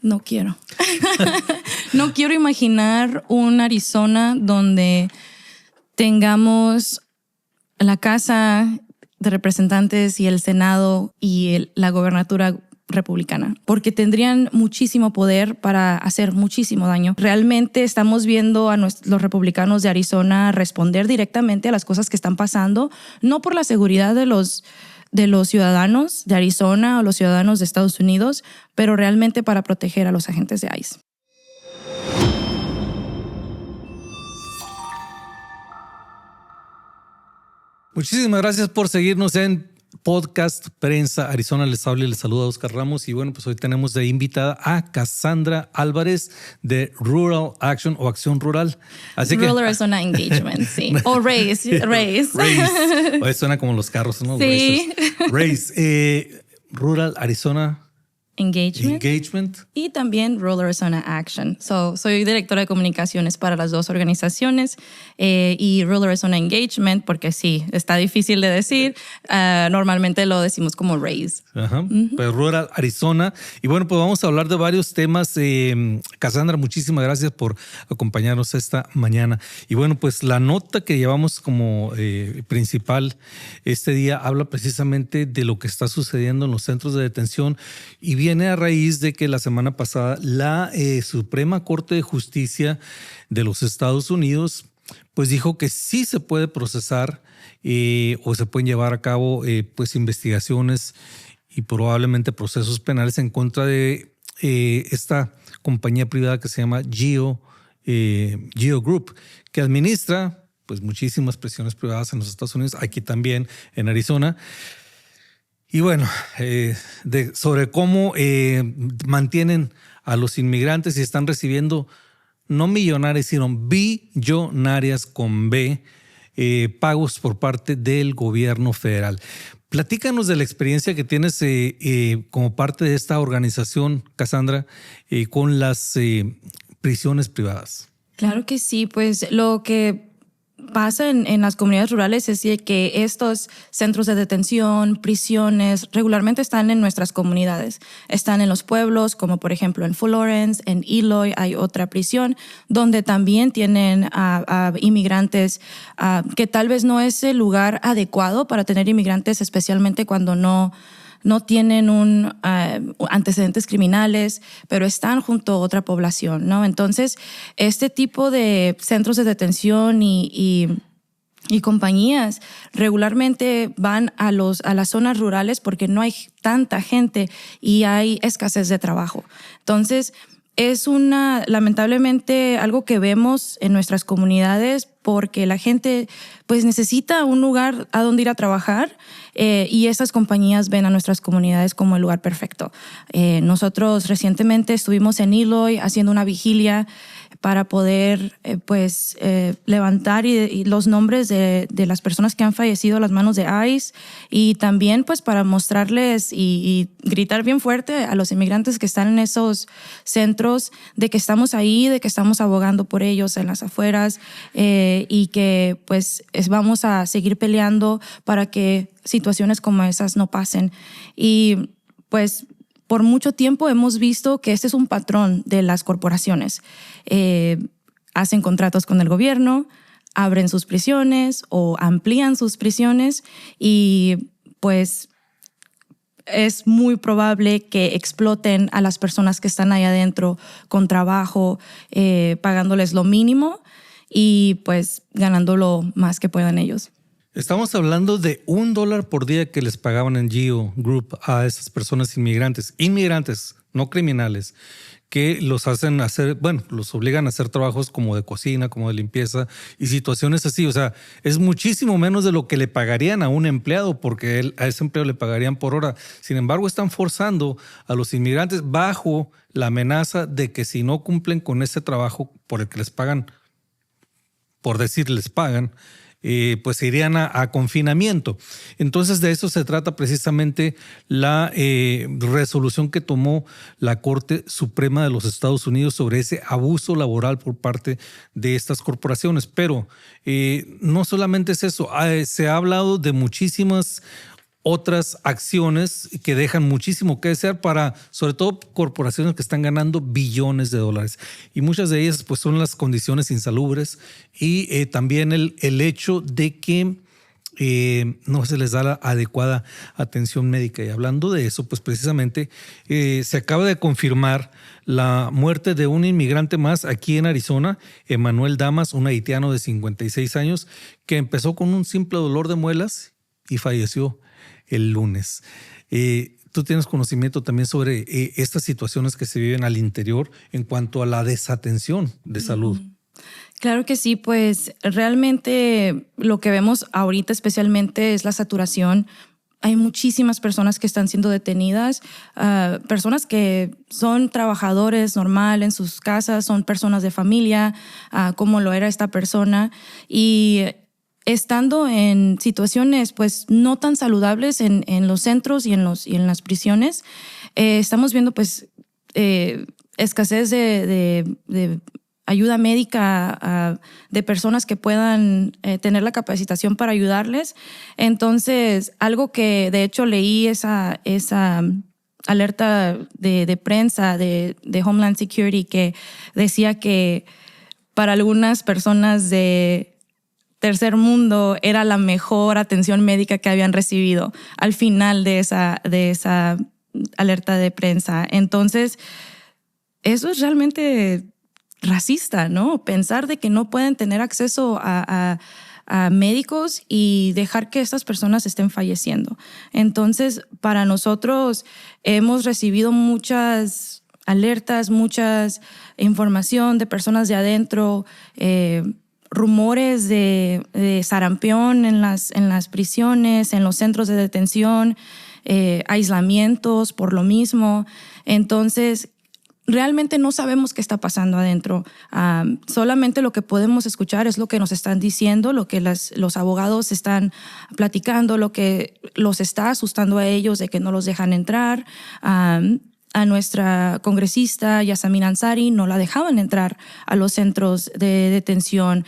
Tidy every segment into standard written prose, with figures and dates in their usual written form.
No quiero. No quiero imaginar un Arizona donde tengamos la Casa de Representantes y el Senado y la gobernatura republicana, porque tendrían muchísimo poder para hacer muchísimo daño. Realmente estamos viendo a los republicanos de Arizona responder directamente a las cosas que están pasando, no por la seguridad de los ciudadanos de Arizona o los ciudadanos de Estados Unidos, pero realmente para proteger a los agentes de ICE. Muchísimas gracias por seguirnos en Podcast Prensa Arizona. Les habla y les saluda Oscar Ramos. Y bueno, pues hoy tenemos de invitada a Cassandra Álvarez de Rural Action o Acción Rural. Así Rural Arizona Engagement, sí. O Race. Hoy suena como los carros, ¿no? Sí. Race. Rural Arizona Engagement y también Rural Arizona Action. Soy directora de comunicaciones para las dos organizaciones y Rural Arizona Engagement, porque sí, está difícil de decir. Normalmente lo decimos como RAISE. Ajá, pues Rural Arizona. Y bueno, pues vamos a hablar de varios temas. Cassandra, muchísimas gracias por acompañarnos esta mañana. Y bueno, pues la nota que llevamos como principal este día habla precisamente de lo que está sucediendo en los centros de detención y viene a raíz de que la semana pasada la Suprema Corte de Justicia de los Estados Unidos pues dijo que sí se puede procesar o se pueden llevar a cabo pues investigaciones y probablemente procesos penales en contra de esta compañía privada que se llama GEO Group, que administra pues muchísimas prisiones privadas en los Estados Unidos, aquí también en Arizona. Y bueno, sobre cómo mantienen a los inmigrantes y están recibiendo no millonarias, sino billonarias con B, pagos por parte del gobierno federal. Platícanos de la experiencia que tienes como parte de esta organización, Cassandra, con las prisiones privadas. Claro que sí, pues lo que pasa en las comunidades rurales es que estos centros de detención, prisiones, regularmente están en nuestras comunidades. Están en los pueblos, como por ejemplo en Florence, en Eloy hay otra prisión, donde también tienen a inmigrantes que tal vez no es el lugar adecuado para tener inmigrantes, especialmente cuando no tienen antecedentes criminales, pero están junto a otra población, ¿no? Entonces, este tipo de centros de detención y compañías regularmente van a las zonas rurales porque no hay tanta gente y hay escasez de trabajo. Entonces, es lamentablemente algo que vemos en nuestras comunidades porque la gente pues necesita un lugar a donde ir a trabajar y estas compañías ven a nuestras comunidades como el lugar perfecto. Nosotros recientemente estuvimos en Eloy haciendo una vigilia para poder levantar y los nombres de las personas que han fallecido a las manos de ICE y también pues para mostrarles y gritar bien fuerte a los inmigrantes que están en esos centros de que estamos ahí, de que estamos abogando por ellos en las afueras y que pues vamos a seguir peleando para que situaciones como esas no pasen. Y pues por mucho tiempo hemos visto que este es un patrón de las corporaciones. Hacen contratos con el gobierno, abren sus prisiones o amplían sus prisiones y pues es muy probable que exploten a las personas que están ahí adentro con trabajo, pagándoles lo mínimo y pues ganando lo más que puedan ellos. Estamos hablando de $1 por día que les pagaban en GEO Group a esas personas inmigrantes, no criminales, que los obligan a hacer trabajos como de cocina, como de limpieza y situaciones así. O sea, es muchísimo menos de lo que le pagarían a un empleado porque a ese empleado le pagarían por hora. Sin embargo, están forzando a los inmigrantes bajo la amenaza de que si no cumplen con ese trabajo por el que les pagan, les pagan, pues se irían a confinamiento. Entonces de eso se trata precisamente la resolución que tomó la Corte Suprema de los Estados Unidos sobre ese abuso laboral por parte de estas corporaciones. Pero no solamente es eso, se ha hablado de muchísimas otras acciones que dejan muchísimo que desear para, sobre todo, corporaciones que están ganando billones de dólares. Y muchas de ellas pues son las condiciones insalubres y también el hecho de que no se les da la adecuada atención médica. Y hablando de eso, pues precisamente se acaba de confirmar la muerte de un inmigrante más aquí en Arizona, Emanuel Damas, un haitiano de 56 años, que empezó con un simple dolor de muelas y falleció el lunes. Tú tienes conocimiento también sobre estas situaciones que se viven al interior en cuanto a la desatención de salud. Claro que sí, pues realmente lo que vemos ahorita especialmente es la saturación. Hay muchísimas personas que están siendo detenidas, personas que son trabajadores normal en sus casas, son personas de familia, como lo era esta persona, y estando en situaciones pues no tan saludables en los centros y en las prisiones, estamos viendo pues escasez de ayuda médica de personas que puedan tener la capacitación para ayudarles. Entonces, algo que de hecho leí esa alerta de prensa de Homeland Security que decía que para algunas personas de tercer mundo era la mejor atención médica que habían recibido al final de esa alerta de prensa. Entonces, eso es realmente racista, ¿no? Pensar de que no pueden tener acceso a médicos y dejar que estas personas estén falleciendo. Entonces, para nosotros hemos recibido muchas alertas, muchas información de personas de adentro, rumores de sarampión en las prisiones, en los centros de detención, aislamientos por lo mismo. Entonces, realmente no sabemos qué está pasando adentro. Solamente lo que podemos escuchar es lo que nos están diciendo, lo que los abogados están platicando, lo que los está asustando a ellos de que no los dejan entrar. A nuestra congresista Yasamin Ansari no la dejaban entrar a los centros de detención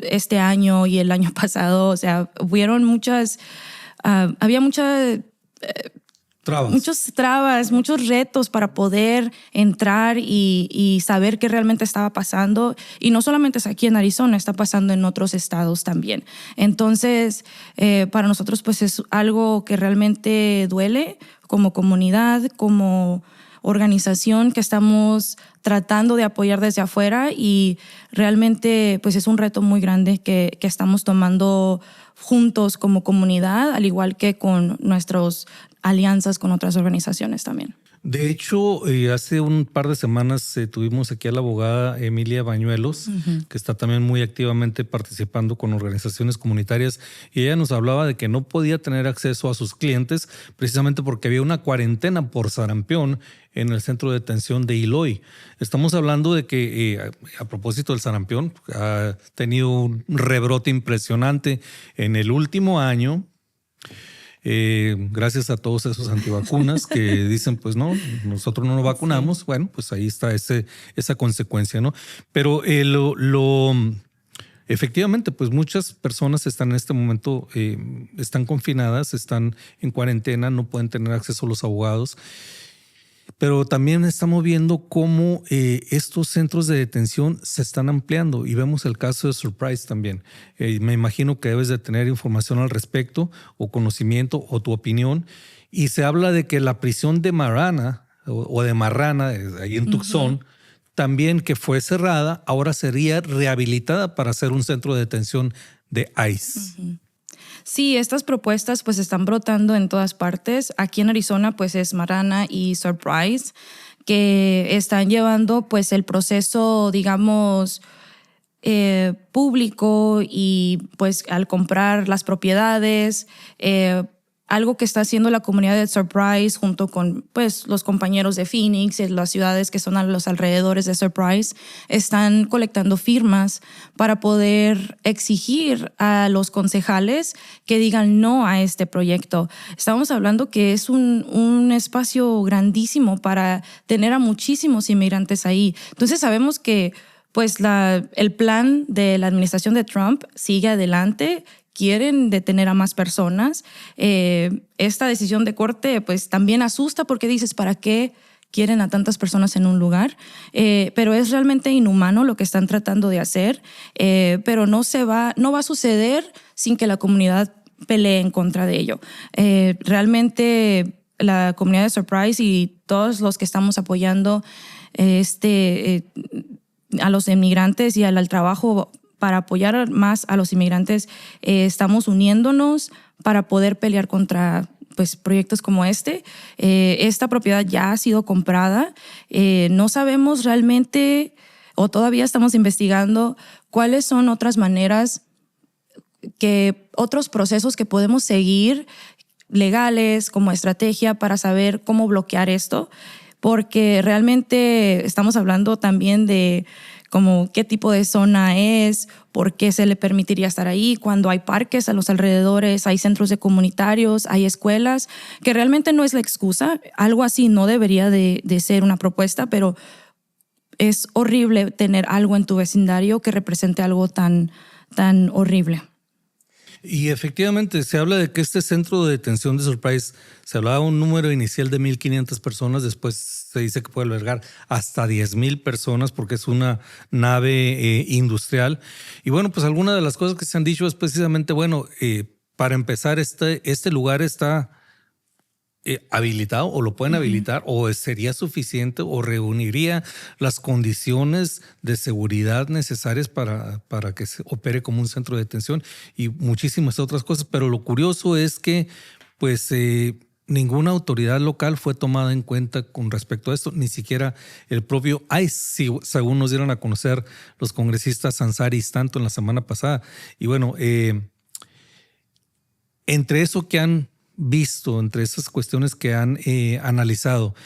este año y el año pasado. O sea, había muchas trabas, muchos retos para poder entrar y saber qué realmente estaba pasando. Y no solamente es aquí en Arizona, está pasando en otros estados también. Entonces, para nosotros pues es algo que realmente duele como comunidad, como organización que estamos tratando de apoyar desde afuera, y realmente pues es un reto muy grande que estamos tomando juntos como comunidad, al igual que con nuestras alianzas con otras organizaciones también. De hecho, hace un par de semanas tuvimos aquí a la abogada Emilia Bañuelos, que está también muy activamente participando con organizaciones comunitarias, y ella nos hablaba de que no podía tener acceso a sus clientes precisamente porque había una cuarentena por sarampión en el centro de detención de Eloy. Estamos hablando de que, a propósito del sarampión, ha tenido un rebrote impresionante en el último año. Gracias a todos esos antivacunas que dicen, pues no, nosotros no nos vacunamos. Sí. Bueno, pues ahí está esa consecuencia, ¿no? Pero efectivamente, pues muchas personas están en este momento, están confinadas, están en cuarentena, no pueden tener acceso a los abogados. Pero también estamos viendo cómo estos centros de detención se están ampliando, y vemos el caso de Surprise también. Me imagino que debes de tener información al respecto, o conocimiento, o tu opinión. Y se habla de que la prisión de Marrana, o de Marrana, ahí en Tucson, también, que fue cerrada, ahora sería rehabilitada para ser un centro de detención de ICE. Sí, estas propuestas pues están brotando en todas partes. Aquí en Arizona pues es Marrana y Surprise, que están llevando pues el proceso, digamos, público, y pues al comprar las propiedades, algo que está haciendo la comunidad de Surprise junto con pues los compañeros de Phoenix y las ciudades que son a los alrededores de Surprise, están colectando firmas para poder exigir a los concejales que digan no a este proyecto. Estamos hablando que es un espacio grandísimo para tener a muchísimos inmigrantes ahí. Entonces sabemos que pues el plan de la administración de Trump sigue adelante. quieren detener a más personas. Esta decisión de corte pues también asusta porque dices, ¿para qué quieren a tantas personas en un lugar? Pero es realmente inhumano lo que están tratando de hacer, pero no va a suceder sin que la comunidad pelee en contra de ello. Realmente la comunidad de Surprise y todos los que estamos apoyando a los inmigrantes y al trabajo para apoyar más a los inmigrantes, estamos uniéndonos para poder pelear contra pues, proyectos como este. Esta propiedad ya ha sido comprada. No sabemos realmente, o todavía estamos investigando, cuáles son otras maneras, otros procesos que podemos seguir legales como estrategia para saber cómo bloquear esto, porque realmente estamos hablando también de como qué tipo de zona es, por qué se le permitiría estar ahí, cuando hay parques a los alrededores, hay centros de comunitarios, hay escuelas, que realmente no es la excusa. Algo así no debería de ser una propuesta, pero es horrible tener algo en tu vecindario que represente algo tan horrible. Y efectivamente se habla de que este centro de detención de Surprise, se hablaba de un número inicial de 1,500 personas, después se dice que puede albergar hasta 10,000 personas porque es una nave industrial. Y bueno, pues algunas de las cosas que se han dicho es precisamente, bueno, para empezar, este lugar está habilitado o lo pueden habilitar o sería suficiente o reuniría las condiciones de seguridad necesarias para que se opere como un centro de detención y muchísimas otras cosas. Pero lo curioso es que pues ninguna autoridad local fue tomada en cuenta con respecto a esto, ni siquiera el propio ICE, según nos dieron a conocer los congresistas Ansari y Stanton la semana pasada. Y bueno, entre eso que han visto, entre esas cuestiones que han analizado,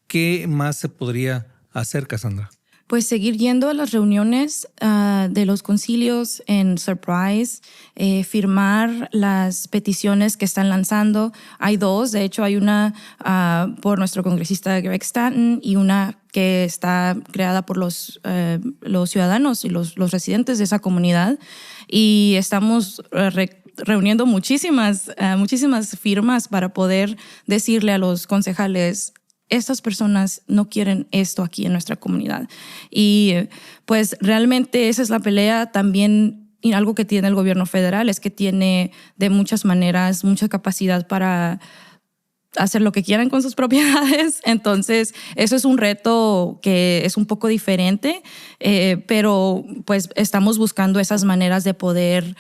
¿qué más se podría hacer, Cassandra? Pues seguir yendo a las reuniones de los concilios en Surprise, firmar las peticiones que están lanzando. Hay dos, de hecho hay una por nuestro congresista Greg Stanton y una que está creada por los ciudadanos y los residentes de esa comunidad. Y estamos reuniendo muchísimas firmas para poder decirle a los concejales, estas personas no quieren esto aquí en nuestra comunidad. Y pues realmente esa es la pelea también. Y algo que tiene el gobierno federal es que tiene de muchas maneras mucha capacidad para hacer lo que quieran con sus propiedades. Entonces, eso es un reto que es un poco diferente, pero pues estamos buscando esas maneras de poder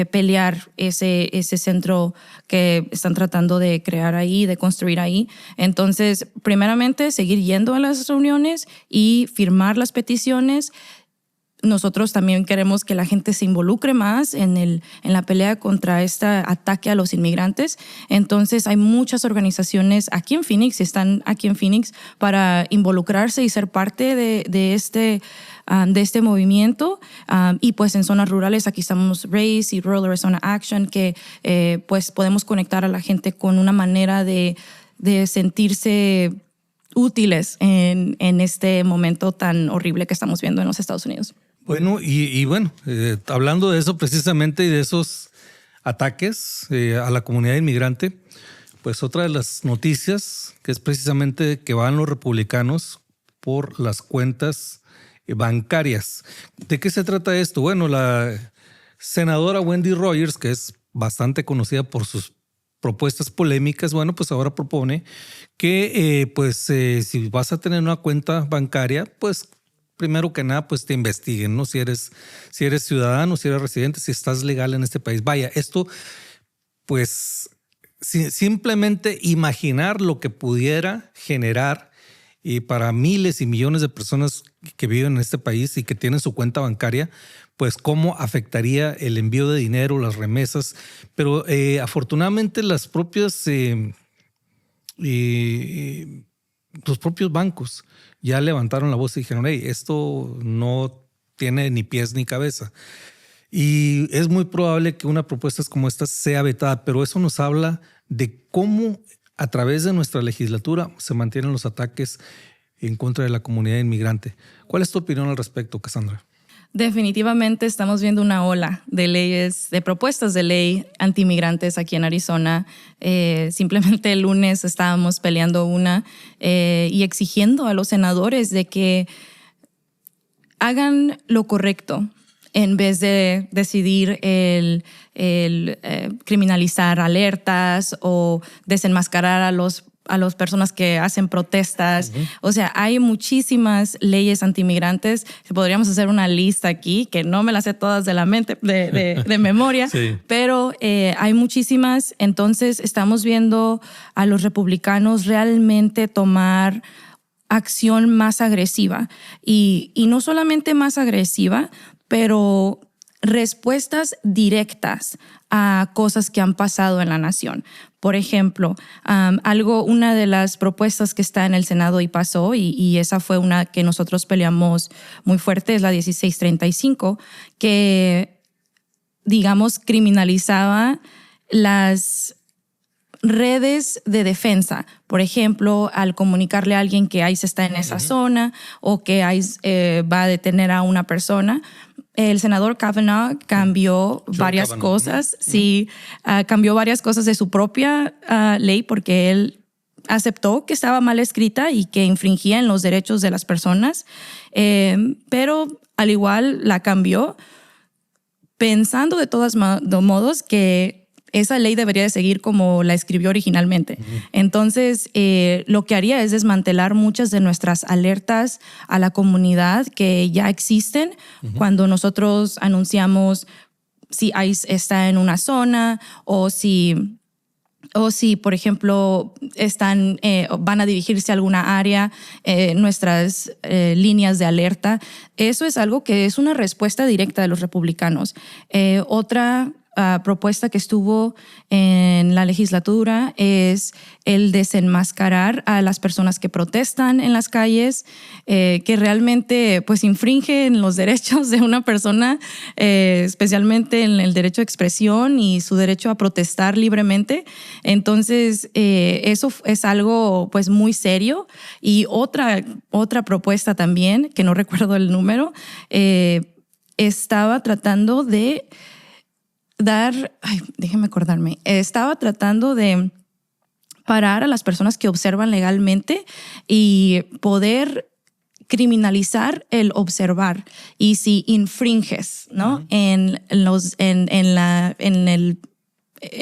pelear ese centro que están tratando de crear ahí, de construir ahí. Entonces, primeramente, seguir yendo a las reuniones y firmar las peticiones. Nosotros también queremos que la gente se involucre más en la pelea contra este ataque a los inmigrantes. Entonces hay muchas organizaciones aquí en Phoenix, están aquí en Phoenix para involucrarse y ser parte de este movimiento. Y pues en zonas rurales aquí estamos RACE y Rural Arizona Action, que pues podemos conectar a la gente con una manera de sentirse útiles en este momento tan horrible que estamos viendo en los Estados Unidos. Bueno, y bueno, hablando de eso precisamente y de esos ataques a la comunidad inmigrante, pues otra de las noticias que es precisamente que van los republicanos por las cuentas bancarias. ¿De qué se trata esto? Bueno, la senadora Wendy Rogers, que es bastante conocida por sus propuestas polémicas, bueno, pues ahora propone que si vas a tener una cuenta bancaria, pues primero que nada, pues te investiguen, ¿no? Si eres ciudadano, si eres residente, si estás legal en este país. Vaya, esto, pues, simplemente imaginar lo que pudiera generar y para miles y millones de personas que viven en este país y que tienen su cuenta bancaria, pues cómo afectaría el envío de dinero, las remesas. Pero afortunadamente los propios bancos ya levantaron la voz y dijeron, hey, esto no tiene ni pies ni cabeza. Y es muy probable que una propuesta como esta sea vetada, pero eso nos habla de cómo a través de nuestra legislatura se mantienen los ataques en contra de la comunidad inmigrante. ¿Cuál es tu opinión al respecto, Cassandra? Definitivamente estamos viendo una ola de leyes, de propuestas de ley antimigrantes aquí en Arizona. Simplemente el lunes estábamos peleando una y exigiendo a los senadores de que hagan lo correcto en vez de decidir el criminalizar alertas o desenmascarar a las personas que hacen protestas. Uh-huh. O sea, hay muchísimas leyes antimigrantes. Podríamos hacer una lista aquí, que no me las sé todas de la mente, de memoria, sí. Pero hay muchísimas. Entonces, estamos viendo a los republicanos realmente tomar acción más agresiva. Y no solamente más agresiva, pero respuestas directas a cosas que han pasado en la nación. Por ejemplo, una de las propuestas que está en el Senado y pasó, y esa fue una que nosotros peleamos muy fuerte, es la 1635, que, digamos, criminalizaba las redes de defensa. Por ejemplo, al comunicarle a alguien que ICE está en esa zona o que ICE va a detener a una persona. El senador Kavanaugh cambió varias cosas. Sí, cambió varias cosas de su propia ley porque él aceptó que estaba mal escrita y que infringía en los derechos de las personas, pero al igual la cambió pensando de todos modos que esa ley debería de seguir como la escribió originalmente. Uh-huh. Entonces, lo que haría es desmantelar muchas de nuestras alertas a la comunidad que ya existen. Uh-huh. Cuando nosotros anunciamos si ICE está en una zona o si, por ejemplo, van a dirigirse a alguna área, nuestras líneas de alerta. Eso es algo que es una respuesta directa de los republicanos. Otra propuesta que estuvo en la legislatura es el desenmascarar a las personas que protestan en las calles, que realmente pues infringen los derechos de una persona, especialmente en el derecho de expresión y su derecho a protestar libremente. Entonces, eso es algo pues muy serio. Y otra propuesta también, que no recuerdo el número, estaba tratando de estaba tratando de parar a las personas que observan legalmente y poder criminalizar el observar. Y si infringes, ¿no? Uh-huh. en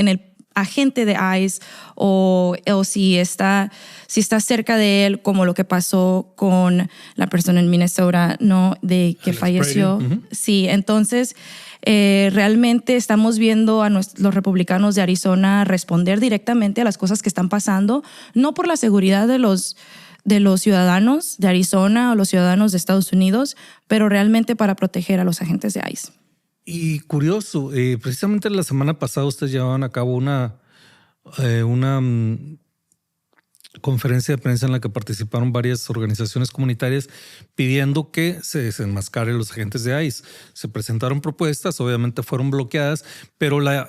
el agente de ICE o si está cerca de él, como lo que pasó con la persona en Minnesota, ¿no? De que falleció. Uh-huh. Sí, entonces realmente estamos viendo a los republicanos de Arizona responder directamente a las cosas que están pasando, no por la seguridad de los ciudadanos de Arizona o los ciudadanos de Estados Unidos, pero realmente para proteger a los agentes de ICE. Y curioso, precisamente la semana pasada ustedes llevaban a cabo una conferencia de prensa en la que participaron varias organizaciones comunitarias pidiendo que se desenmascaren los agentes de ICE. Se presentaron propuestas, obviamente fueron bloqueadas, pero la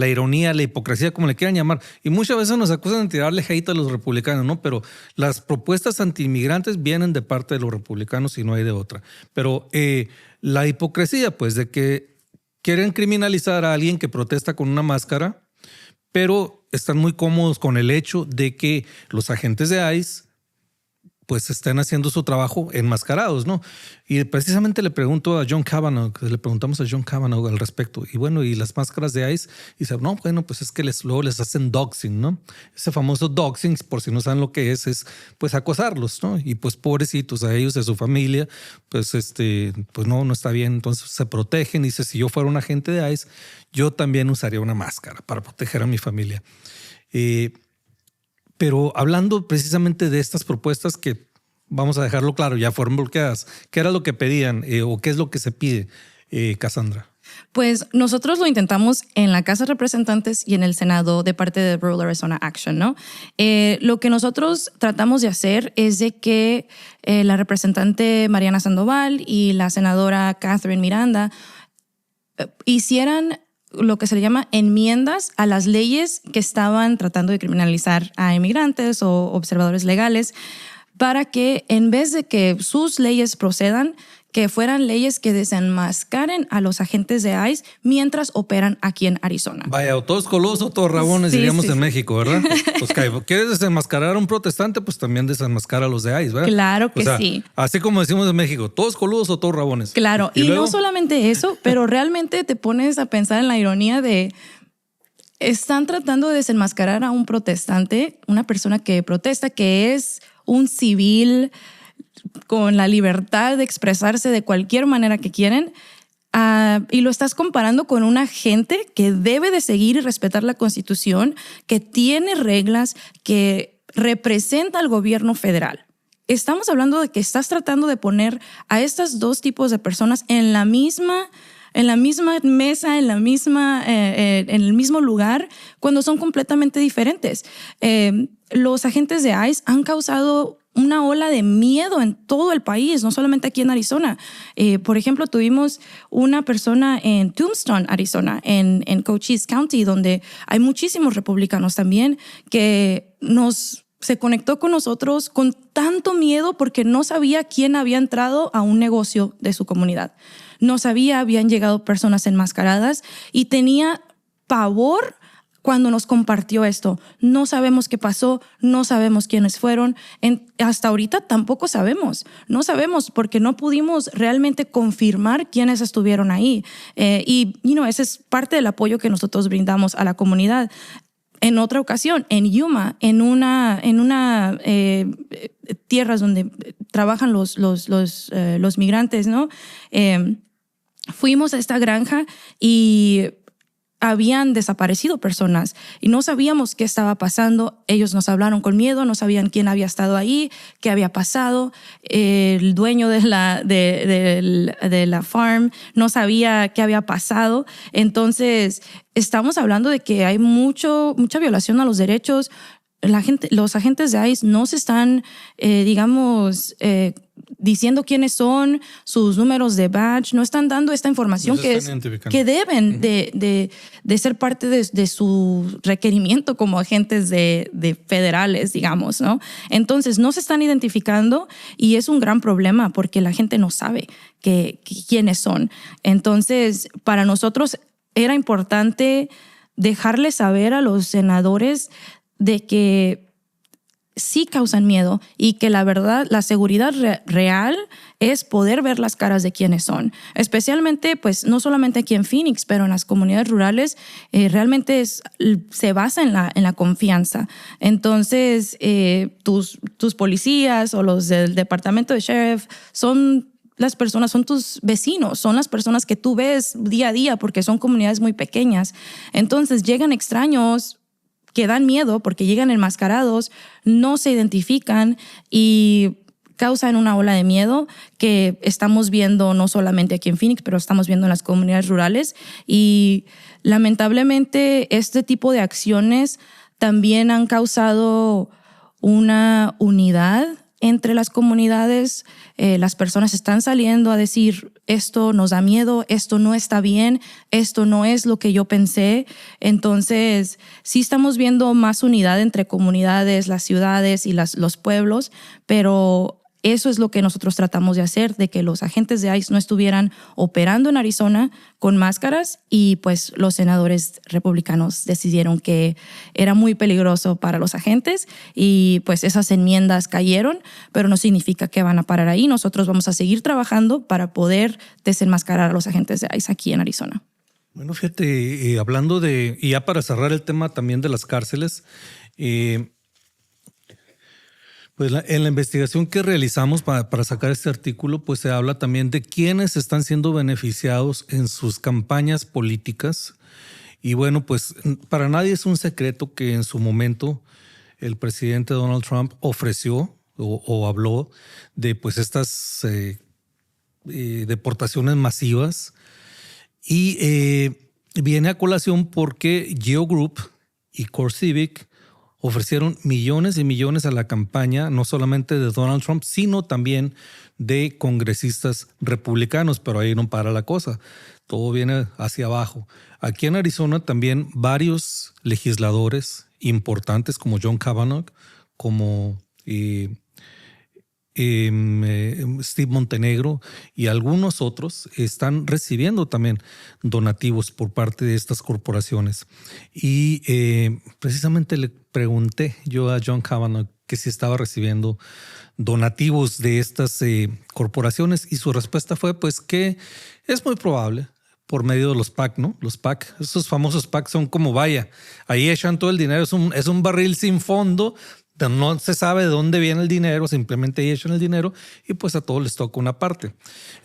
ironía, la hipocresía, como le quieran llamar, y muchas veces nos acusan de tirarle hate a los republicanos, ¿no? Pero las propuestas antiinmigrantes vienen de parte de los republicanos y no hay de otra. Pero la hipocresía, pues, de que quieren criminalizar a alguien que protesta con una máscara, pero están muy cómodos con el hecho de que los agentes de ICE pues están haciendo su trabajo enmascarados, ¿no? Y precisamente le preguntamos a John Kavanaugh al respecto. Y bueno, ¿y las máscaras de ICE? Y dice, no, bueno, pues es que luego les hacen doxing, ¿no? Ese famoso doxing, por si no saben lo que es pues acosarlos, ¿no? Y pues pobrecitos a ellos, a su familia, pues pues no está bien. Entonces se protegen. Y dice, si yo fuera un agente de ICE, yo también usaría una máscara para proteger a mi familia. Pero hablando precisamente de estas propuestas que, vamos a dejarlo claro, ya fueron bloqueadas, ¿qué era lo que pedían o qué es lo que se pide, Cassandra? Pues nosotros lo intentamos en la Casa de Representantes y en el Senado de parte de Rural Arizona Action, ¿no? Lo que nosotros tratamos de hacer es de que la representante Mariana Sandoval y la senadora Catherine Miranda hicieran lo que se le llama enmiendas a las leyes que estaban tratando de criminalizar a inmigrantes o observadores legales, para que en vez de que sus leyes procedan, que fueran leyes que desenmascaren a los agentes de ICE mientras operan aquí en Arizona. Vaya, o todos coludos o todos rabones, diríamos en México, ¿verdad? Pues ¿quieres desenmascarar a un protestante? Pues también desenmascara a los de ICE, ¿verdad? Claro que sí. Así como decimos en México, todos coludos o todos rabones. Claro, y no solamente eso, pero realmente te pones a pensar en la ironía de están tratando de desenmascarar a un protestante, una persona que protesta, que es un civil con la libertad de expresarse de cualquier manera que quieren, y lo estás comparando con un agente que debe de seguir y respetar la Constitución, que tiene reglas, que representa al gobierno federal. Estamos hablando de que estás tratando de poner a estos dos tipos de personas en la misma mesa, en el mismo lugar, cuando son completamente diferentes. Los agentes de ICE han causado una ola de miedo en todo el país, no solamente aquí en Arizona. Por ejemplo, tuvimos una persona en Tombstone, Arizona, en Cochise County, donde hay muchísimos republicanos también, que se conectó con nosotros con tanto miedo porque no sabía quién había entrado a un negocio de su comunidad. No sabía, habían llegado personas enmascaradas y tenía pavor cuando nos compartió esto. No sabemos qué pasó, no sabemos quiénes fueron. Hasta ahorita tampoco sabemos. No sabemos porque no pudimos realmente confirmar quiénes estuvieron ahí. Ese es parte del apoyo que nosotros brindamos a la comunidad. En otra ocasión, en Yuma, en una tierras donde trabajan los migrantes, ¿no? Fuimos a esta granja y habían desaparecido personas y no sabíamos qué estaba pasando. Ellos nos hablaron con miedo, no sabían quién había estado ahí, qué había pasado. El dueño de la farm no sabía qué había pasado. Entonces, estamos hablando de que hay mucha violación a los derechos. Los agentes de ICE no se están, diciendo quiénes son, sus números de badge, no están dando esta información que deben de ser parte de su requerimiento como agentes de federales, digamos, ¿no? Entonces, no se están identificando y es un gran problema porque la gente no sabe quiénes son. Entonces, para nosotros era importante dejarles saber a los senadores de que sí causan miedo y que la verdad, la seguridad real es poder ver las caras de quienes son. Especialmente, pues, no solamente aquí en Phoenix, pero en las comunidades rurales, realmente se basa en la confianza. Entonces, tus policías o los del departamento de sheriff son las personas, son tus vecinos, son las personas que tú ves día a día porque son comunidades muy pequeñas. Entonces, llegan extraños que dan miedo porque llegan enmascarados, no se identifican y causan una ola de miedo que estamos viendo no solamente aquí en Phoenix, pero estamos viendo en las comunidades rurales. Y lamentablemente este tipo de acciones también han causado una unidad entre las comunidades. Las personas están saliendo a decir, esto nos da miedo, esto no está bien, esto no es lo que yo pensé. Entonces, sí estamos viendo más unidad entre comunidades, las ciudades y los pueblos, pero eso es lo que nosotros tratamos de hacer, de que los agentes de ICE no estuvieran operando en Arizona con máscaras y pues los senadores republicanos decidieron que era muy peligroso para los agentes y pues esas enmiendas cayeron, pero no significa que van a parar ahí. Nosotros vamos a seguir trabajando para poder desenmascarar a los agentes de ICE aquí en Arizona. Bueno, fíjate, hablando y ya para cerrar el tema también de las cárceles, pues en la investigación que realizamos para sacar este artículo, pues se habla también de quiénes están siendo beneficiados en sus campañas políticas. Y bueno, pues para nadie es un secreto que en su momento el presidente Donald Trump ofreció o habló de pues estas deportaciones masivas. Y viene a colación porque Geo Group y CoreCivic ofrecieron millones y millones a la campaña, no solamente de Donald Trump, sino también de congresistas republicanos, pero ahí no para la cosa. Todo viene hacia abajo. Aquí en Arizona también varios legisladores importantes como John Kavanaugh, como Steve Montenegro y algunos otros están recibiendo también donativos por parte de estas corporaciones. Y precisamente le pregunté yo a John Kavanaugh que si estaba recibiendo donativos de estas corporaciones, y su respuesta fue pues que es muy probable por medio de los PAC, ¿no? Los PAC, esos famosos PAC son como vaya, ahí echan todo el dinero, es un barril sin fondo, no se sabe de dónde viene el dinero, simplemente ahí echan el dinero y pues a todos les toca una parte.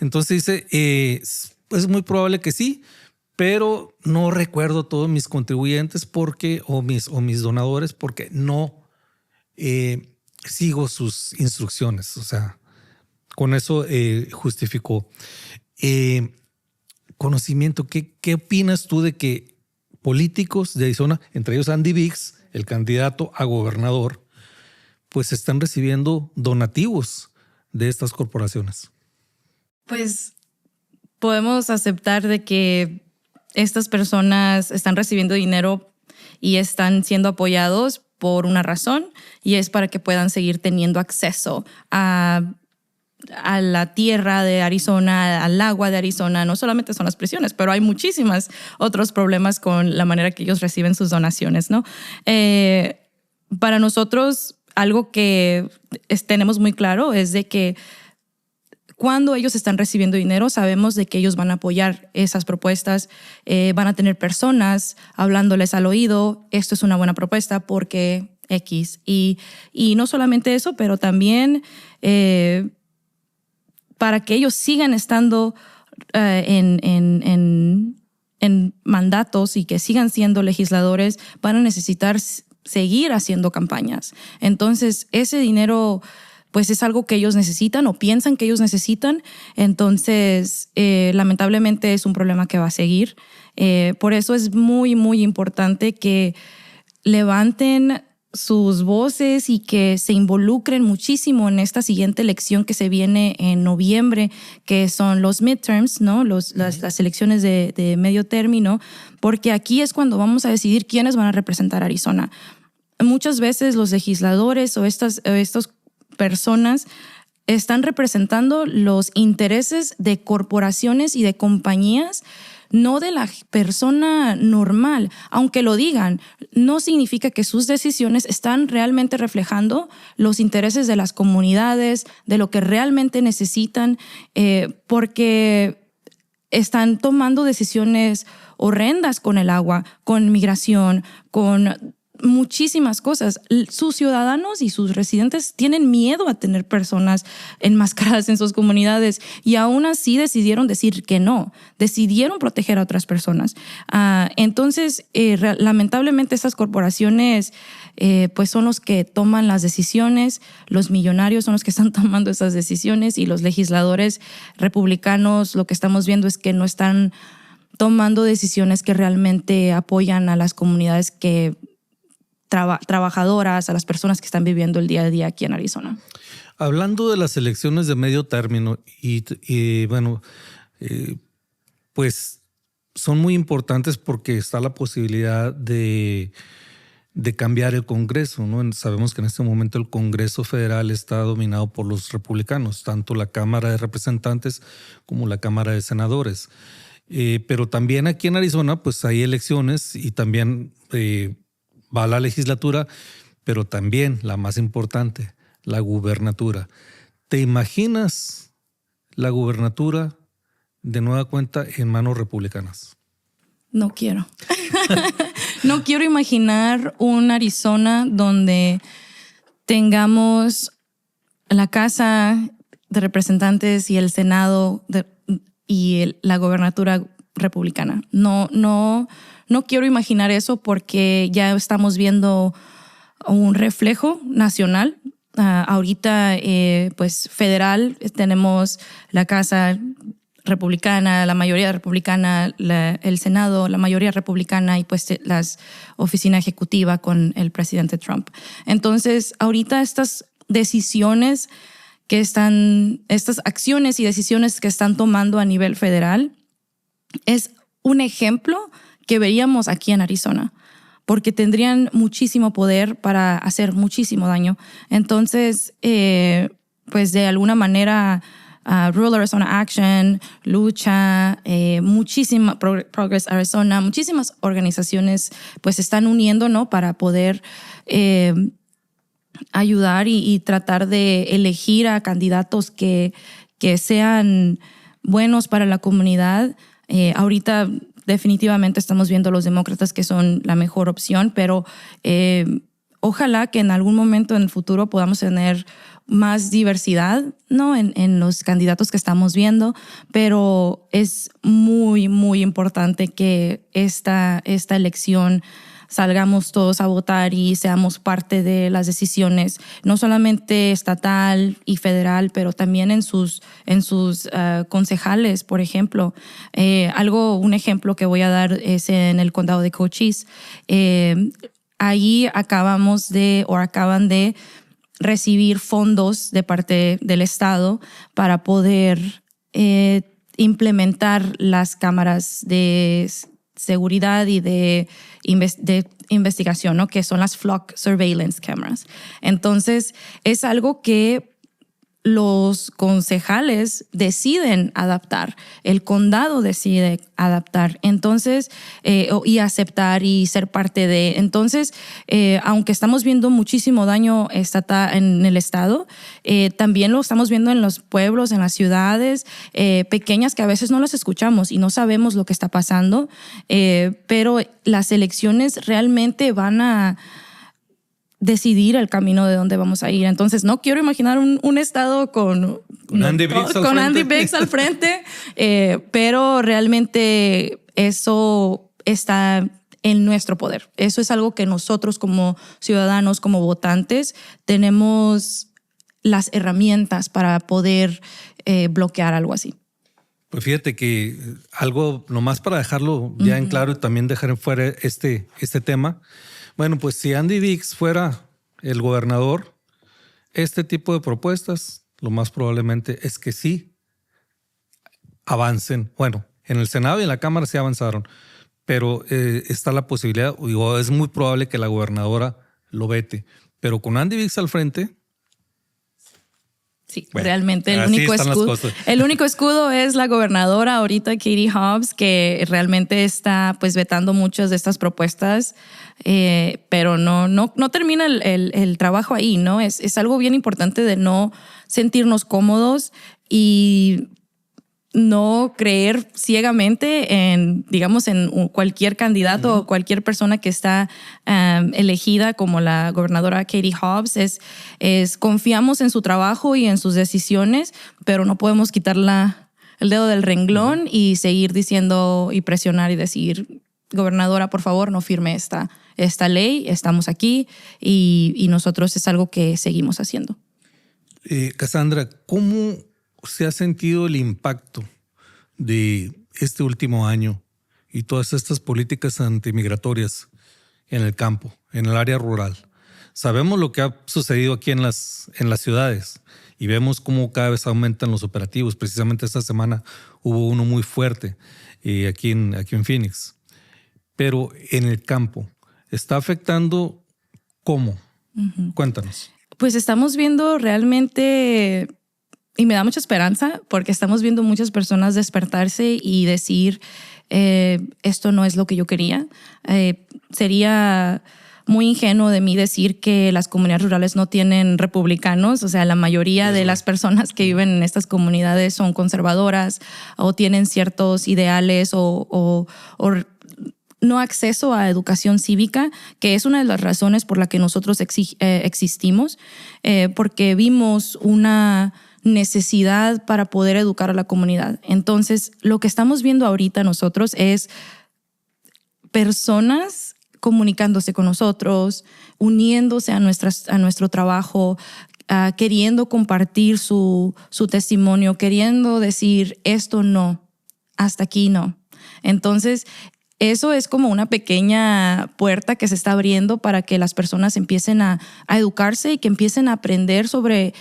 Entonces dice, es muy probable que sí, pero no recuerdo todos mis contribuyentes o mis donadores porque no sigo sus instrucciones. O sea, con eso justificó. Conocimiento, ¿qué opinas tú de que políticos de Arizona, entre ellos Andy Biggs, el candidato a gobernador, pues están recibiendo donativos de estas corporaciones? Pues podemos aceptar de que estas personas están recibiendo dinero y están siendo apoyados por una razón, y es para que puedan seguir teniendo acceso a la tierra de Arizona, al agua de Arizona. No solamente son las prisiones, pero hay muchísimos otros problemas con la manera que ellos reciben sus donaciones, ¿no? Para nosotros, algo que tenemos muy claro es de que cuando ellos están recibiendo dinero, sabemos de que ellos van a apoyar esas propuestas, van a tener personas hablándoles al oído, esto es una buena propuesta porque X. Y no solamente eso, pero también para que ellos sigan estando en mandatos y que sigan siendo legisladores, van a necesitar seguir haciendo campañas. Entonces, ese dinero pues es algo que ellos necesitan o piensan que ellos necesitan. Entonces, lamentablemente es un problema que va a seguir. Por eso es muy, muy importante que levanten sus voces y que se involucren muchísimo en esta siguiente elección que se viene en noviembre, que son los midterms, ¿no? Las elecciones de medio término, porque aquí es cuando vamos a decidir quiénes van a representar a Arizona. Muchas veces los legisladores o estas personas están representando los intereses de corporaciones y de compañías, no de la persona normal. Aunque lo digan, no significa que sus decisiones están realmente reflejando los intereses de las comunidades, de lo que realmente necesitan, porque están tomando decisiones horrendas con el agua, con migración, con muchísimas cosas. Sus ciudadanos y sus residentes tienen miedo a tener personas enmascaradas en sus comunidades, y aún así decidieron decir que no, decidieron proteger a otras personas. Entonces, lamentablemente estas corporaciones pues son los que toman las decisiones, los millonarios son los que están tomando esas decisiones, y los legisladores republicanos lo que estamos viendo es que no están tomando decisiones que realmente apoyan a las comunidades trabajadoras, a las personas que están viviendo el día a día aquí en Arizona. Hablando de las elecciones de medio término pues son muy importantes porque está la posibilidad de cambiar el Congreso, ¿no? Sabemos que en este momento el Congreso federal está dominado por los republicanos, tanto la Cámara de Representantes como la Cámara de Senadores. Pero también aquí en Arizona pues hay elecciones y también va la legislatura, pero también la más importante, la gubernatura. ¿Te imaginas la gubernatura de nueva cuenta en manos republicanas? No quiero. No quiero imaginar un Arizona donde tengamos la Casa de Representantes y el Senado y la gobernatura republicana. No quiero imaginar eso, porque ya estamos viendo un reflejo nacional. Ahorita, pues federal, tenemos la Casa Republicana, la mayoría republicana, el Senado, la mayoría republicana, y pues la oficina ejecutiva con el presidente Trump. Entonces, ahorita estas decisiones estas acciones y decisiones que están tomando a nivel federal es un ejemplo que veríamos aquí en Arizona, porque tendrían muchísimo poder para hacer muchísimo daño. Entonces, pues de alguna manera Rural Arizona Action, Lucha, muchísima Progress Arizona, muchísimas organizaciones pues se están uniendo, ¿no? Para poder ayudar y tratar de elegir a candidatos que sean buenos para la comunidad. Ahorita definitivamente estamos viendo a los demócratas que son la mejor opción, pero ojalá que en algún momento en el futuro podamos tener más diversidad, ¿no? en los candidatos que estamos viendo, pero es muy, muy importante que esta elección salgamos todos a votar y seamos parte de las decisiones, no solamente estatal y federal, pero también en sus concejales, por ejemplo. Un ejemplo que voy a dar es en el condado de Cochise. Ahí acaban de recibir fondos de parte del Estado para poder implementar las cámaras de seguridad y de investigación, ¿no? Que son las Flock Surveillance Cameras. Entonces, es algo que los concejales deciden adaptar, el condado decide adaptar, entonces, y aceptar y ser parte de. Entonces, aunque estamos viendo muchísimo daño en el estado, también lo estamos viendo en los pueblos, en las ciudades pequeñas que a veces no las escuchamos y no sabemos lo que está pasando, pero las elecciones realmente van a decidir el camino de dónde vamos a ir. Entonces, no quiero imaginar un estado con Andy Biggs al frente, pero realmente eso está en nuestro poder. Eso es algo que nosotros como ciudadanos, como votantes, tenemos las herramientas para poder bloquear algo así. Pues fíjate que algo, nomás para dejarlo ya en claro y también dejar en fuera este tema. Bueno, pues si Andy Biggs fuera el gobernador, este tipo de propuestas, lo más probablemente es que sí avancen. Bueno, en el Senado y en la Cámara sí avanzaron, pero está la posibilidad, o es muy probable que la gobernadora lo vete. Pero con Andy Biggs al frente... Sí, bueno, realmente el único escudo es la gobernadora ahorita, Katie Hobbs, que realmente está pues vetando muchas de estas propuestas, pero no termina el trabajo ahí, ¿no? Es algo bien importante de no sentirnos cómodos y no creer ciegamente en cualquier candidato o cualquier persona que está elegida como la gobernadora Katie Hobbs. Confiamos en su trabajo y en sus decisiones, pero no podemos quitar el dedo del renglón y seguir diciendo y presionar y decir, gobernadora, por favor, no firme esta ley, estamos aquí y nosotros es algo que seguimos haciendo. Cassandra, ¿cómo se ha sentido el impacto de este último año y todas estas políticas antimigratorias en el campo, en el área rural? Sabemos lo que ha sucedido aquí en las ciudades y vemos cómo cada vez aumentan los operativos. Precisamente esta semana hubo uno muy fuerte aquí en Phoenix. Pero en el campo, ¿está afectando cómo? Cuéntanos. Pues estamos viendo realmente... Y me da mucha esperanza porque estamos viendo muchas personas despertarse y decir, esto no es lo que yo quería. Sería muy ingenuo de mí decir que las comunidades rurales no tienen republicanos. O sea, la mayoría de las personas que viven en estas comunidades son conservadoras o tienen ciertos ideales o no acceso a educación cívica, que es una de las razones por la que nosotros existimos, porque vimos una necesidad para poder educar a la comunidad. Entonces, lo que estamos viendo ahorita nosotros es personas comunicándose con nosotros, uniéndose a nuestro trabajo, queriendo compartir su testimonio, queriendo decir esto no, hasta aquí no. Entonces, eso es como una pequeña puerta que se está abriendo para que las personas empiecen a educarse y que empiecen a aprender sobre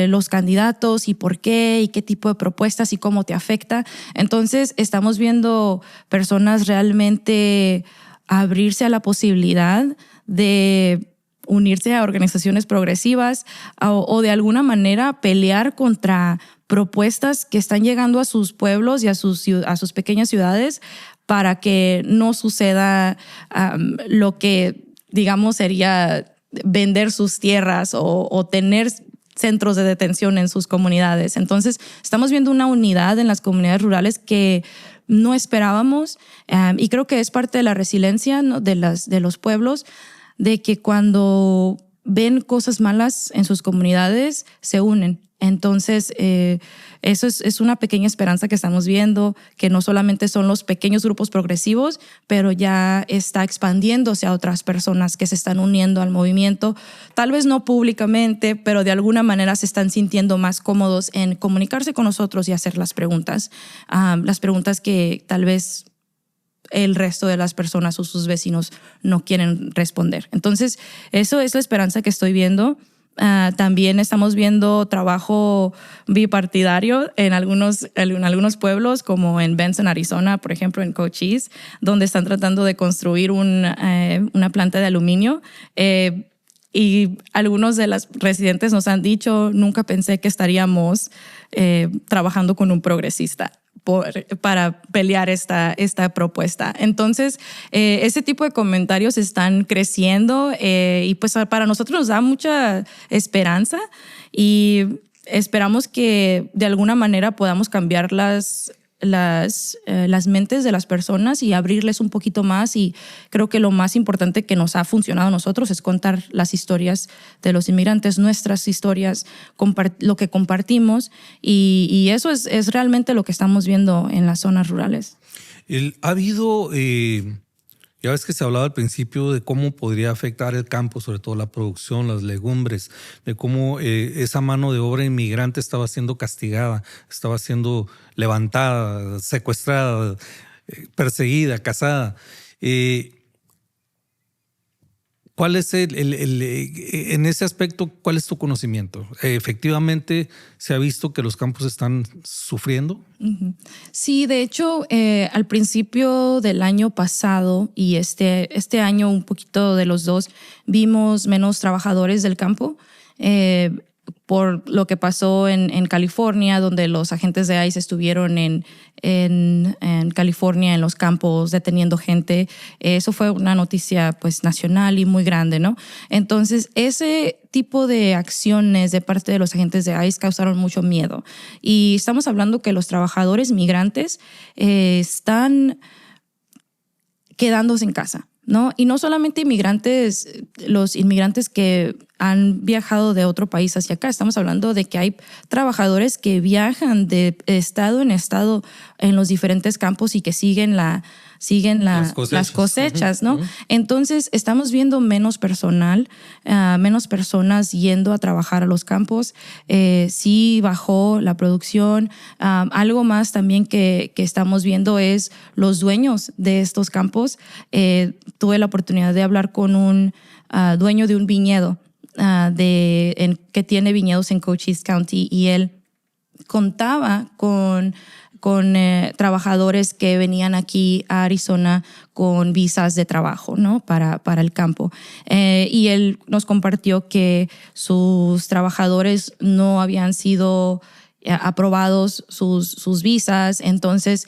los candidatos y por qué y qué tipo de propuestas y cómo te afecta. Entonces, estamos viendo personas realmente abrirse a la posibilidad de unirse a organizaciones progresivas o de alguna manera pelear contra propuestas que están llegando a sus pueblos y a sus pequeñas ciudades para que no suceda lo que, digamos, sería vender sus tierras o tener centros de detención en sus comunidades. Entonces, estamos viendo una unidad en las comunidades rurales que no esperábamos y creo que es parte de la resiliencia, ¿no?, de los pueblos, de que cuando ven cosas malas en sus comunidades se unen. Entonces, eso es una pequeña esperanza que estamos viendo, que no solamente son los pequeños grupos progresivos, pero ya está expandiéndose a otras personas que se están uniendo al movimiento, tal vez no públicamente, pero de alguna manera se están sintiendo más cómodos en comunicarse con nosotros y hacer las preguntas que tal vez el resto de las personas o sus vecinos no quieren responder. Entonces, eso es la esperanza que estoy viendo. También estamos viendo trabajo bipartidario en algunos pueblos, como en Benson, Arizona, por ejemplo, en Cochise, donde están tratando de construir una planta de aluminio. Y algunos de los residentes nos han dicho, nunca pensé que estaríamos trabajando con un progresista para pelear esta propuesta. Entonces, ese tipo de comentarios están creciendo y pues para nosotros nos da mucha esperanza y esperamos que de alguna manera podamos cambiar las mentes de las personas y abrirles un poquito más. Y creo que lo más importante que nos ha funcionado a nosotros es contar las historias de los inmigrantes, nuestras historias, lo que compartimos, y eso es realmente lo que estamos viendo en las zonas rurales. Ha habido, ya ves que se hablaba al principio de cómo podría afectar el campo, sobre todo la producción, las legumbres, de cómo esa mano de obra inmigrante estaba siendo castigada, estaba siendo levantada, secuestrada, perseguida, cazada. ¿Cuál es en ese aspecto, cuál es tu conocimiento? ¿Efectivamente se ha visto que los campos están sufriendo? Sí, de hecho, al principio del año pasado y este año un poquito de los dos, vimos menos trabajadores del campo por lo que pasó en California, donde los agentes de ICE estuvieron en California, en los campos, deteniendo gente. Eso fue una noticia pues nacional y muy grande, ¿no? Entonces, ese tipo de acciones de parte de los agentes de ICE causaron mucho miedo. Y estamos hablando que los trabajadores migrantes están quedándose en casa, ¿no? Y no solamente inmigrantes, los inmigrantes que han viajado de otro país hacia acá. Estamos hablando de que hay trabajadores que viajan de estado en estado en los diferentes campos y que siguen las cosechas, ¿no? Entonces, estamos viendo menos personal, menos personas yendo a trabajar a los campos. Sí bajó la producción. Algo más también que estamos viendo es los dueños de estos campos. Tuve la oportunidad de hablar con un dueño de un viñedo que tiene viñedos en Cochise County, y él contaba con trabajadores que venían aquí a Arizona con visas de trabajo, ¿no? para el campo. Y él nos compartió que sus trabajadores no habían sido aprobados sus visas, entonces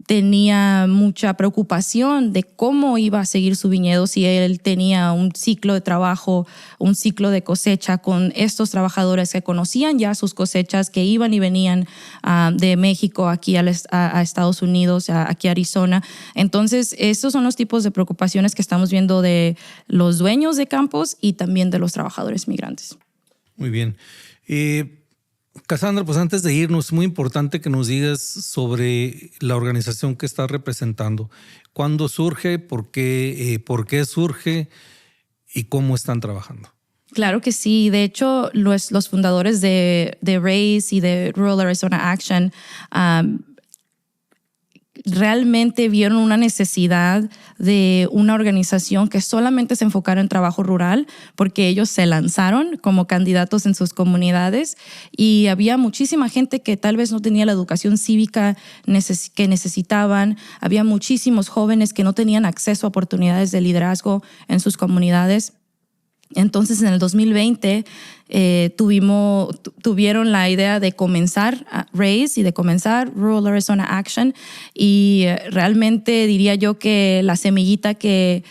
tenía mucha preocupación de cómo iba a seguir su viñedo si él tenía un ciclo de trabajo, un ciclo de cosecha con estos trabajadores que conocían ya sus cosechas, que iban y venían de México aquí a Estados Unidos, aquí a Arizona. Entonces, esos son los tipos de preocupaciones que estamos viendo de los dueños de campos y también de los trabajadores migrantes. Muy bien. Cassandra, pues antes de irnos, es muy importante que nos digas sobre la organización que estás representando. ¿Cuándo surge? ¿Por qué surge? ¿Y cómo están trabajando? Claro que sí. De hecho, los fundadores de RAISE y de Rural Arizona Action realmente vieron una necesidad de una organización que solamente se enfocara en trabajo rural, porque ellos se lanzaron como candidatos en sus comunidades y había muchísima gente que tal vez no tenía la educación cívica que necesitaban. Había muchísimos jóvenes que no tenían acceso a oportunidades de liderazgo en sus comunidades. Entonces, en el 2020 tuvieron la idea de comenzar RAISE y de comenzar Rural Arizona Action, y realmente diría yo que la semillita que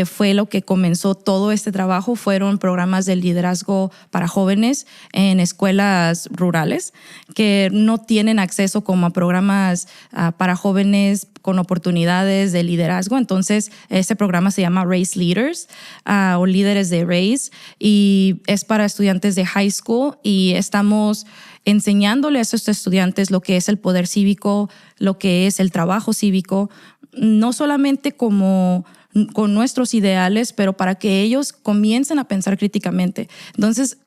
fue lo que comenzó todo este trabajo fueron programas de liderazgo para jóvenes en escuelas rurales que no tienen acceso como a programas para jóvenes con oportunidades de liderazgo. Entonces, ese programa se llama RAISE Leaders o Líderes de RAISE, y es para estudiantes de high school, y estamos enseñándole a esos estudiantes lo que es el poder cívico, lo que es el trabajo cívico, no solamente con nuestros ideales, pero para que ellos comiencen a pensar críticamente. Entonces,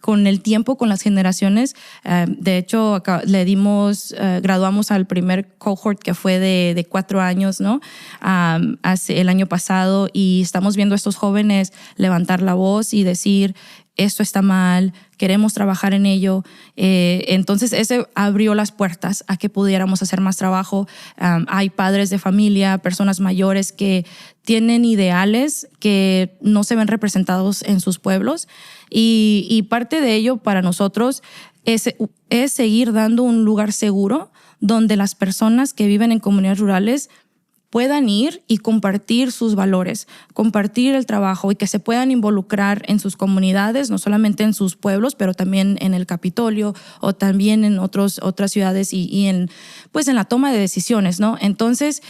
con el tiempo, con las generaciones, de hecho, graduamos al primer cohort que fue de 4 años, ¿no? El año pasado, y estamos viendo a estos jóvenes levantar la voz y decir, esto está mal, queremos trabajar en ello. Entonces, ese abrió las puertas a que pudiéramos hacer más trabajo. Hay padres de familia, personas mayores que tienen ideales que no se ven representados en sus pueblos, y parte de ello para nosotros es seguir dando un lugar seguro donde las personas que viven en comunidades rurales puedan ir y compartir sus valores, compartir el trabajo, y que se puedan involucrar en sus comunidades, no solamente en sus pueblos, pero también en el Capitolio o también en otras ciudades y en la toma de decisiones, ¿no? Entonces,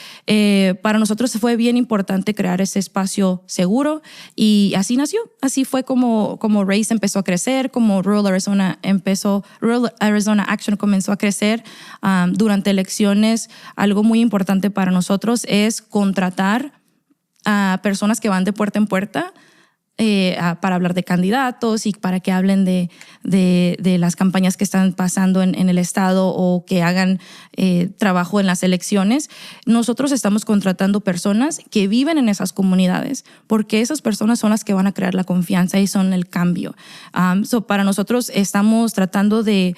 para nosotros fue bien importante crear ese espacio seguro, y así nació. Así fue como RAISE empezó a crecer, como Rural Arizona Action comenzó a crecer. Durante elecciones, algo muy importante para nosotros es contratar a personas que van de puerta en puerta para hablar de candidatos y para que hablen de las campañas que están pasando en el estado, o que hagan trabajo en las elecciones. Nosotros estamos contratando personas que viven en esas comunidades, porque esas personas son las que van a crear la confianza y son el cambio. Para nosotros estamos tratando de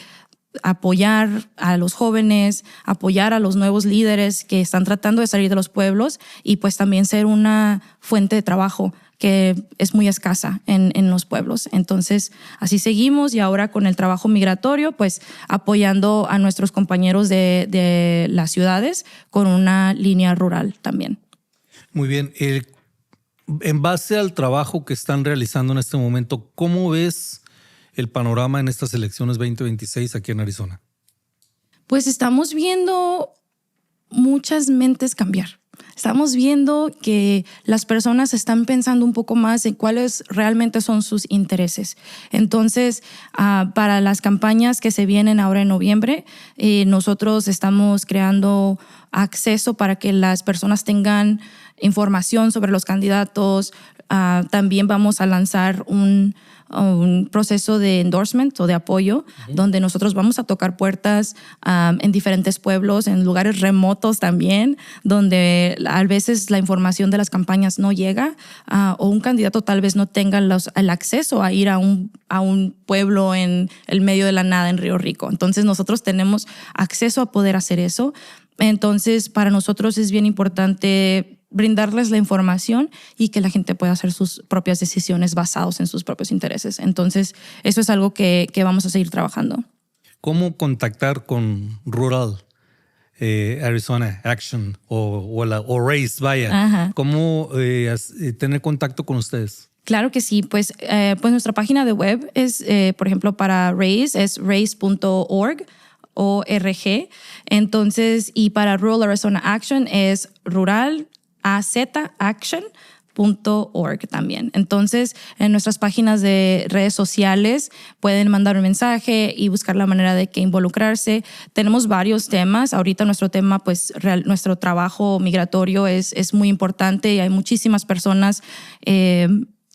apoyar a los jóvenes, apoyar a los nuevos líderes que están tratando de salir de los pueblos, y pues también ser una fuente de trabajo que es muy escasa en los pueblos. Entonces, así seguimos, y ahora con el trabajo migratorio, pues apoyando a nuestros compañeros de las ciudades con una línea rural también. Muy bien. En base al trabajo que están realizando en este momento, ¿cómo ves el panorama en estas elecciones 2026 aquí en Arizona? Pues estamos viendo muchas mentes cambiar. Estamos viendo que las personas están pensando un poco más en cuáles realmente son sus intereses. Entonces, para las campañas que se vienen ahora en noviembre, nosotros estamos creando acceso para que las personas tengan información sobre los candidatos. También vamos a lanzar un proceso de endorsement o de apoyo, donde nosotros vamos a tocar puertas en diferentes pueblos, en lugares remotos también, donde a veces la información de las campañas no llega, o un candidato tal vez no tenga el acceso a ir a un pueblo en el medio de la nada en Río Rico. Entonces nosotros tenemos acceso a poder hacer eso. Entonces, para nosotros es bien importante brindarles la información y que la gente pueda hacer sus propias decisiones basadas en sus propios intereses. Entonces, eso es algo que vamos a seguir trabajando. ¿Cómo contactar con Rural Arizona Action o RAISE, vaya? Ajá. ¿Cómo tener contacto con ustedes? Claro que sí, pues nuestra página de web es, por ejemplo, para RAISE, es raise.org. ORG. Entonces, y para Rural Arizona Action es ruralazaction.org también. Entonces, en nuestras páginas de redes sociales pueden mandar un mensaje y buscar la manera de que involucrarse. Tenemos varios temas. Ahorita nuestro tema, pues nuestro trabajo migratorio es muy importante, y hay muchísimas personas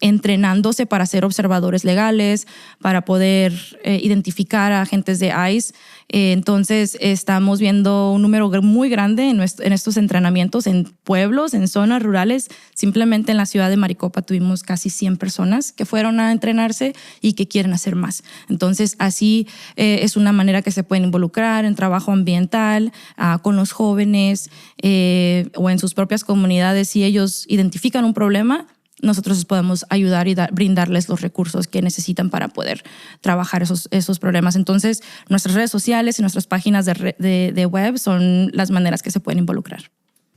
entrenándose para ser observadores legales, para poder identificar a agentes de ICE. Entonces, estamos viendo un número muy grande en estos entrenamientos en pueblos, en zonas rurales. Simplemente en la ciudad de Maricopa tuvimos casi 100 personas que fueron a entrenarse y que quieren hacer más. Entonces, así es una manera que se pueden involucrar en trabajo ambiental con los jóvenes o en sus propias comunidades. Si ellos identifican un problema, nosotros les podemos ayudar y brindarles los recursos que necesitan para poder trabajar esos problemas. Entonces, nuestras redes sociales y nuestras páginas de web son las maneras que se pueden involucrar.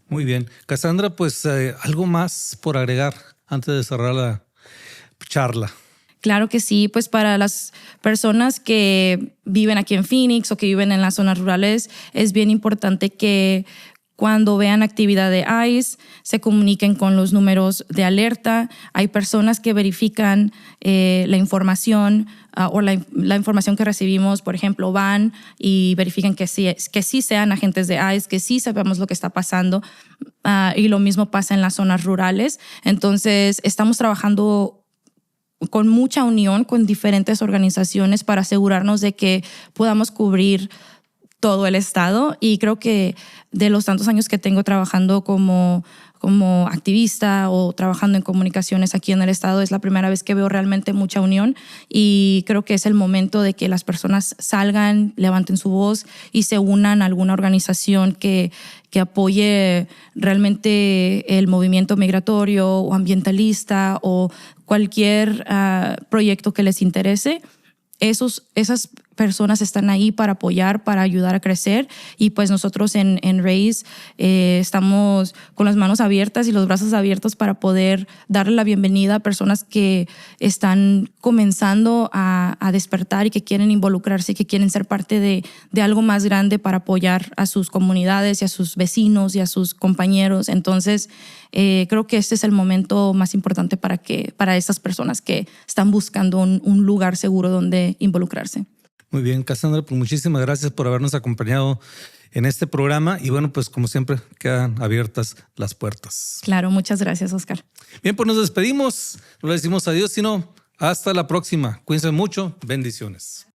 Muy bien. Cassandra, pues algo más por agregar antes de cerrar la charla. Claro que sí, pues para las personas que viven aquí en Phoenix o que viven en las zonas rurales, es bien importante que cuando vean actividad de ICE, se comuniquen con los números de alerta. Hay personas que verifican la información o la información que recibimos, por ejemplo, van y verifican que sí sean agentes de ICE, que sí sabemos lo que está pasando. Y lo mismo pasa en las zonas rurales. Entonces, estamos trabajando con mucha unión con diferentes organizaciones para asegurarnos de que podamos cubrir todo el estado, y creo que de los tantos años que tengo trabajando como activista o trabajando en comunicaciones aquí en el estado, es la primera vez que veo realmente mucha unión, y creo que es el momento de que las personas salgan, levanten su voz y se unan a alguna organización que apoye realmente el movimiento migratorio o ambientalista o cualquier proyecto que les interese. Esas personas están ahí para apoyar, para ayudar a crecer, y pues nosotros en RAISE estamos con las manos abiertas y los brazos abiertos para poder darle la bienvenida a personas que están comenzando a despertar y que quieren involucrarse y que quieren ser parte de algo más grande para apoyar a sus comunidades y a sus vecinos y a sus compañeros. Entonces creo que este es el momento más importante para estas personas que están buscando un lugar seguro donde involucrarse. Muy bien, Cassandra, pues muchísimas gracias por habernos acompañado en este programa, y bueno, pues como siempre quedan abiertas las puertas. Claro, muchas gracias, Oscar. Bien, pues nos despedimos, no le decimos adiós, sino hasta la próxima. Cuídense mucho, bendiciones.